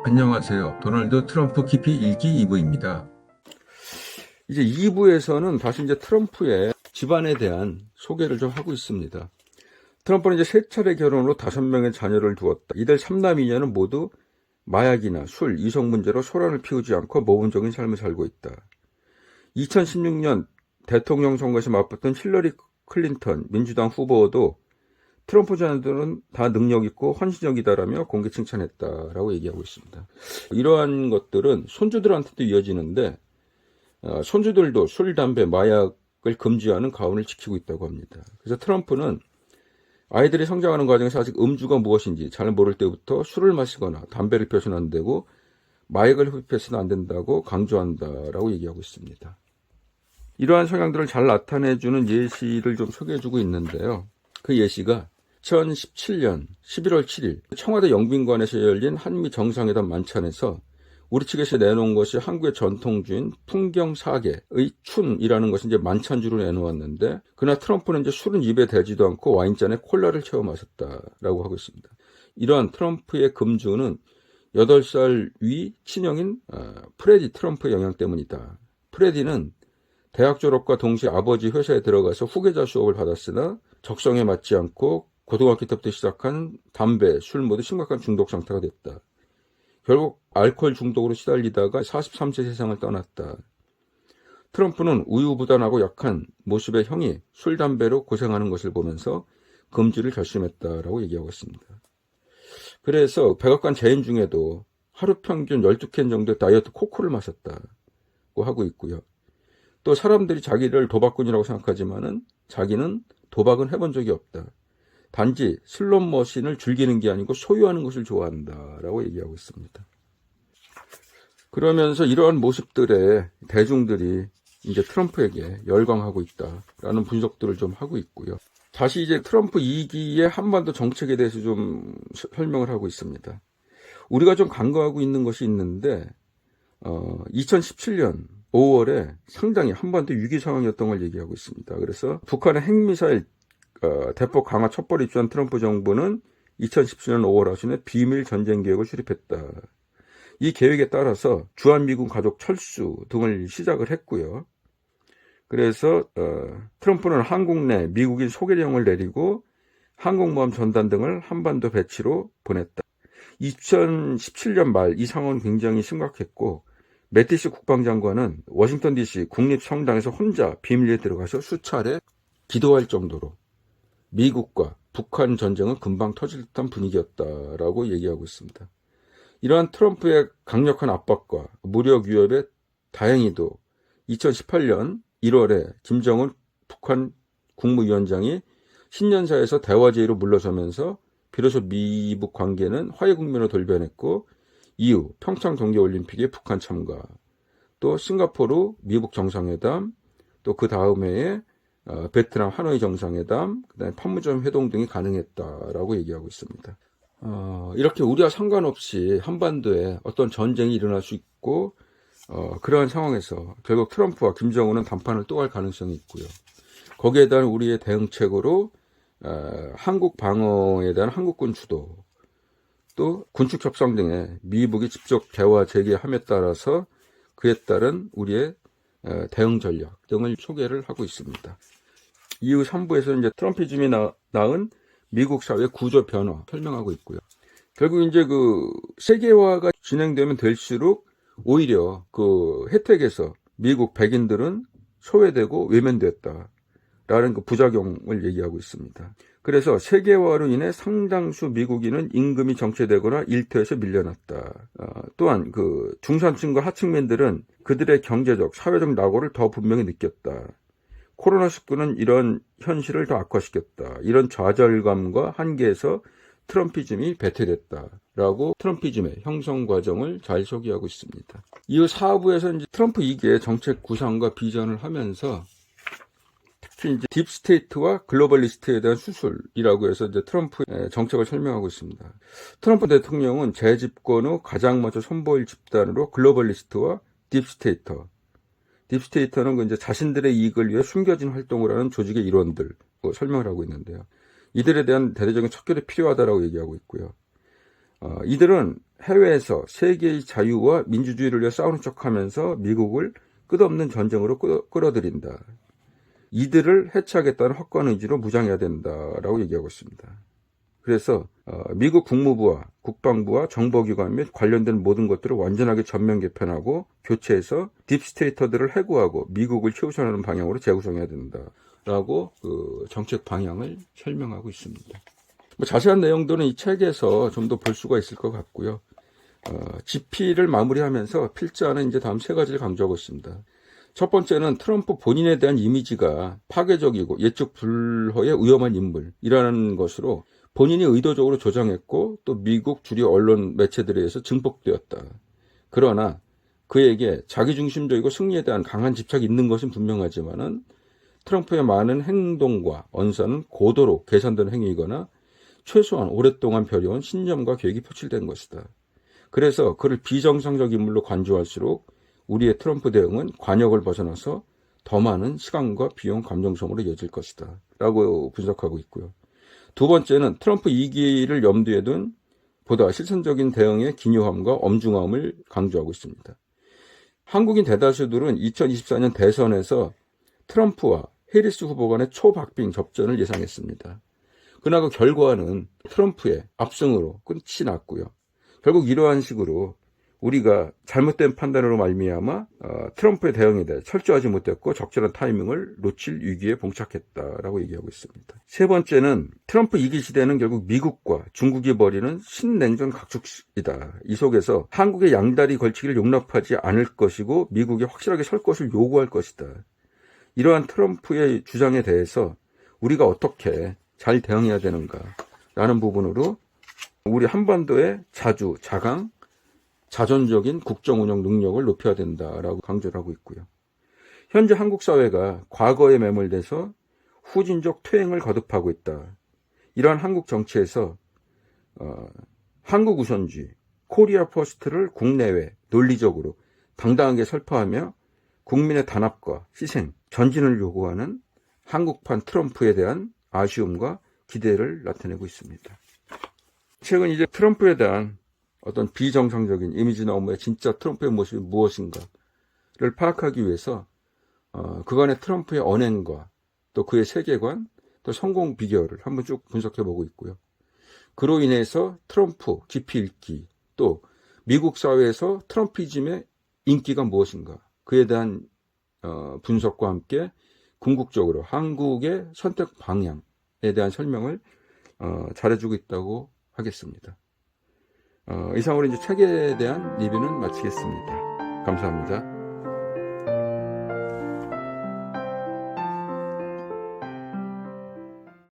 안녕하세요. 도널드 트럼프 깊이 읽기 2부입니다. 이제 2부에서는 다시 이제 트럼프의 집안에 대한 소개를 좀 하고 있습니다. 트럼프는 이제 3차례 결혼으로 5명의 자녀를 두었다. 이들 3남 2녀는 모두 마약이나 술, 이성 문제로 소란을 피우지 않고 모범적인 삶을 살고 있다. 2016년 대통령 선거에서 맞붙은 힐러리 클린턴 민주당 후보도 트럼프 자녀들은 다 능력있고 헌신적이다라며 공개 칭찬했다라고 얘기하고 있습니다. 이러한 것들은 손주들한테도 이어지는데 손주들도 술, 담배, 마약을 금지하는 가훈을 지키고 있다고 합니다. 그래서 트럼프는 아이들이 성장하는 과정에서 아직 음주가 무엇인지 잘 모를 때부터 술을 마시거나 담배를 피워서는 안 되고 마약을 흡입해서는 안 된다고 강조한다라고 얘기하고 있습니다. 이러한 성향들을 잘 나타내주는 예시를 좀 소개해주고 있는데요. 그 예시가 2017년 11월 7일 청와대 영빈관에서 열린 한미 정상회담 만찬에서 우리 측에서 내놓은 것이 한국의 전통주인 풍경사계의 춘이라는 것을 이제 만찬주로 내놓았는데, 그러나 트럼프는 이제 술은 입에 대지도 않고 와인잔에 콜라를 채워 마셨다라고 하고 있습니다. 이러한 트럼프의 금주는 8살 위 친형인 프레디 트럼프의 영향 때문이다. 프레디는 대학 졸업과 동시에 아버지 회사에 들어가서 후계자 수업을 받았으나 적성에 맞지 않고 고등학교 때부터 시작한 담배, 술 모두 심각한 중독 상태가 됐다. 결국 알코올 중독으로 시달리다가 43세 세상을 떠났다. 트럼프는 우유부단하고 약한 모습의 형이 술, 담배로 고생하는 것을 보면서 금주를 결심했다라고 얘기하고 있습니다. 그래서 백악관 재임 중에도 하루 평균 12캔 정도의 다이어트 코코를 마셨다고 하고 있고요. 또 사람들이 자기를 도박꾼이라고 생각하지만은 자기는 도박은 해본 적이 없다. 단지 슬롯 머신을 즐기는 게 아니고 소유하는 것을 좋아한다라고 얘기하고 있습니다. 그러면서 이러한 모습들에 대중들이 이제 트럼프에게 열광하고 있다라는 분석들을 좀 하고 있고요. 다시 이제 트럼프 2기의 한반도 정책에 대해서 좀 설명을 하고 있습니다. 우리가 좀 간과하고 있는 것이 있는데 2017년 5월에 상당히 한반도 위기 상황이었던 걸 얘기하고 있습니다. 그래서 북한의 핵미사일 대폭 강화 첩보를 입수한 트럼프 정부는 2017년 5월 하순에 비밀 전쟁 계획을 수립했다. 이 계획에 따라서 주한미군 가족 철수 등을 시작을 했고요. 그래서 트럼프는 한국 내 미국인 소개령을 내리고 항공모함 전단 등을 한반도 배치로 보냈다. 2017년 말 이 상황은 굉장히 심각했고, 매티스 국방장관은 워싱턴 DC 국립성당에서 혼자 비밀리에 들어가서 수차례 기도할 정도로 미국과 북한 전쟁은 금방 터질 듯한 분위기였다라고 얘기하고 있습니다. 이러한 트럼프의 강력한 압박과 무력 위협에 다행히도 2018년 1월에 김정은 북한 국무위원장이 신년사에서 대화 제의로 물러서면서 비로소 미북 관계는 화해 국면으로 돌변했고, 이후 평창 동계올림픽에 북한 참가, 또 싱가포르 미북 정상회담, 또 그 다음 해에 베트남 하노이 정상회담, 그다음에 판문점 회동 등이 가능했다라고 얘기하고 있습니다. 이렇게 우리와 상관없이 한반도에 어떤 전쟁이 일어날 수 있고, 그러한 상황에서 결국 트럼프와 김정은은 담판을 또 할 가능성이 있고요. 거기에 대한 우리의 대응책으로 한국 방어에 대한 한국군 주도, 또 군축 협상 등의 미북이 직접 대화 재개함에 따라서 그에 따른 우리의 대응 전략 등을 소개를 하고 있습니다. 이후 3부에서는 이제 트럼피즘이 낳은 미국 사회 구조 변화 설명하고 있고요. 결국 이제 그 세계화가 진행되면 될수록 오히려 그 혜택에서 미국 백인들은 소외되고 외면됐다라는 그 부작용을 얘기하고 있습니다. 그래서 세계화로 인해 상당수 미국인은 임금이 정체되거나 일터에서 밀려났다. 또한 그 중산층과 하층민들은 그들의 경제적, 사회적 낙오를 더 분명히 느꼈다. 코로나19는 이런 현실을 더 악화시켰다. 이런 좌절감과 한계에서 트럼피즘이 배태됐다라고 트럼피즘의 형성 과정을 잘 소개하고 있습니다. 이후 4부에서 이제 트럼프 2기의 정책 구상과 비전을 하면서 특히 이제 딥스테이트와 글로벌리스트에 대한 수술이라고 해서 이제 트럼프의 정책을 설명하고 있습니다. 트럼프 대통령은 재집권 후 가장 먼저 선보일 집단으로 글로벌리스트와 딥스테이터는 그 이제 자신들의 이익을 위해 숨겨진 활동을 하는 조직의 일원들 설명을 하고 있는데요. 이들에 대한 대대적인 척결이 필요하다라고 얘기하고 있고요. 이들은 해외에서 세계의 자유와 민주주의를 위해 싸우는 척하면서 미국을 끝없는 전쟁으로 끌어들인다. 이들을 해체하겠다는 확고한 의지로 무장해야 된다라고 얘기하고 있습니다. 그래서 미국 국무부와 국방부와 정보기관 및 관련된 모든 것들을 완전하게 전면 개편하고 교체해서 딥스테이터들을 해고하고 미국을 최우선하는 방향으로 재구성해야 된다라고 그 정책 방향을 설명하고 있습니다. 자세한 내용들은 이 책에서 좀 더 볼 수가 있을 것 같고요. GP를 마무리하면서 필자는 이제 다음 세 가지를 강조하고 있습니다. 첫 번째는 트럼프 본인에 대한 이미지가 파괴적이고 예측 불허의 위험한 인물이라는 것으로 본인이 의도적으로 조장했고 또 미국 주류 언론 매체들에 의해서 증폭되었다. 그러나 그에게 자기중심적이고 승리에 대한 강한 집착이 있는 것은 분명하지만은 트럼프의 많은 행동과 언사는 고도로 계산된 행위이거나 최소한 오랫동안 벼려온 신념과 계획이 표출된 것이다. 그래서 그를 비정상적 인물로 간주할수록 우리의 트럼프 대응은 관역을 벗어나서 더 많은 시간과 비용, 감정 소모로 이어질 것이다. 라고 분석하고 있고요. 두 번째는 트럼프 2기를 염두에 둔 보다 실천적인 대응의 기묘함과 엄중함을 강조하고 있습니다. 한국인 대다수들은 2024년 대선에서 트럼프와 해리스 후보 간의 초박빙 접전을 예상했습니다. 그러나 그 결과는 트럼프의 압승으로 끝이 났고요. 결국 이러한 식으로 우리가 잘못된 판단으로 말미암아 트럼프의 대응에 대해 철저하지 못했고 적절한 타이밍을 놓칠 위기에 봉착했다라고 얘기하고 있습니다. 세 번째는 트럼프 2기 시대는 결국 미국과 중국이 벌이는 신냉전 각축이다. 이 속에서 한국의 양다리 걸치기를 용납하지 않을 것이고 미국이 확실하게 설 것을 요구할 것이다. 이러한 트럼프의 주장에 대해서 우리가 어떻게 잘 대응해야 되는가라는 부분으로 우리 한반도의 자주, 자강, 자존적인 국정 운영 능력을 높여야 된다라고 강조를 하고 있고요. 현재 한국 사회가 과거에 매몰돼서 후진적 퇴행을 거듭하고 있다. 이러한 한국 정치에서 한국 우선주의, 코리아 퍼스트를 국내외 논리적으로 당당하게 설파하며 국민의 단합과 희생, 전진을 요구하는 한국판 트럼프에 대한 아쉬움과 기대를 나타내고 있습니다. 최근 이제 트럼프에 대한 어떤 비정상적인 이미지나 업무의 진짜 트럼프의 모습이 무엇인가를 파악하기 위해서 그간의 트럼프의 언행과 또 그의 세계관, 또 성공 비결을 한번 쭉 분석해보고 있고요. 그로 인해서 트럼프 깊이 읽기, 또 미국 사회에서 트럼피즘의 인기가 무엇인가, 그에 대한 분석과 함께 궁극적으로 한국의 선택 방향에 대한 설명을 잘해주고 있다고 하겠습니다. 이상으로 이제 책에 대한 리뷰는 마치겠습니다. 감사합니다.